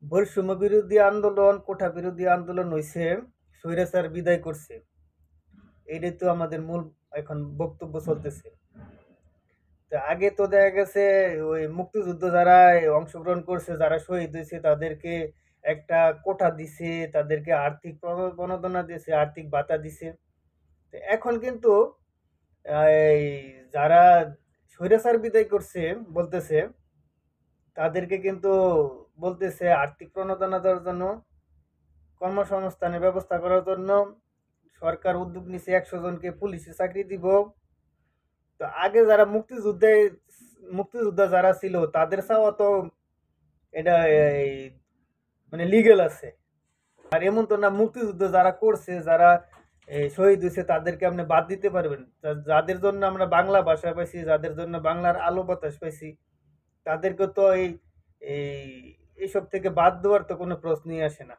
বৈষম্য বিরোধী আন্দোলন, কোটা বিরোধী আন্দোলন হইছে স্বৈরাচার বিদায় করছে। এইটাই তো আমাদের মূল এখন বক্তব্য চলতেছে। তো আগে তো দেখা গেছে ওই মুক্তিযুদ্ধ যারা অংশগ্রহণ করছে, যারা শহীদ হয়েছে তাদেরকে একটা কোটা দিছে, তাদেরকে আর্থিক প্রণোদনা দিছে, আর্থিক ভাতা দিছে। তো এখন কিন্তু এই যারা স্বৈরাচার বিদায় করছে বলতেছে, তাদেরকে কিন্তু বলতেছে আর্থিক প্রণোদনা দেওয়ার জন্য, কর্মসংস্থানের ব্যবস্থা করার জন্য সরকার উদ্যোগ নিছে ১০০ জনকে পুলিশে চাকরি দিব। তো আগে যারা মুক্তিযোদ্ধা যারা ছিল তাদের চাওয়া তো এটা এই মানে লিগেল আছে। আর এমন তো না মুক্তিযুদ্ধ যারা করছে, যারা শহীদ হয়েছে তাদেরকে আপনি বাদ দিতে পারবেন। যাদের জন্য আমরা বাংলা ভাষা পাইছি, যাদের জন্য বাংলার আলো বাতাস পাইছি, তাদেরকে তো এই এইসব থেকে বাদ দেওয়ার তো কোনো প্রশ্নই আসে না।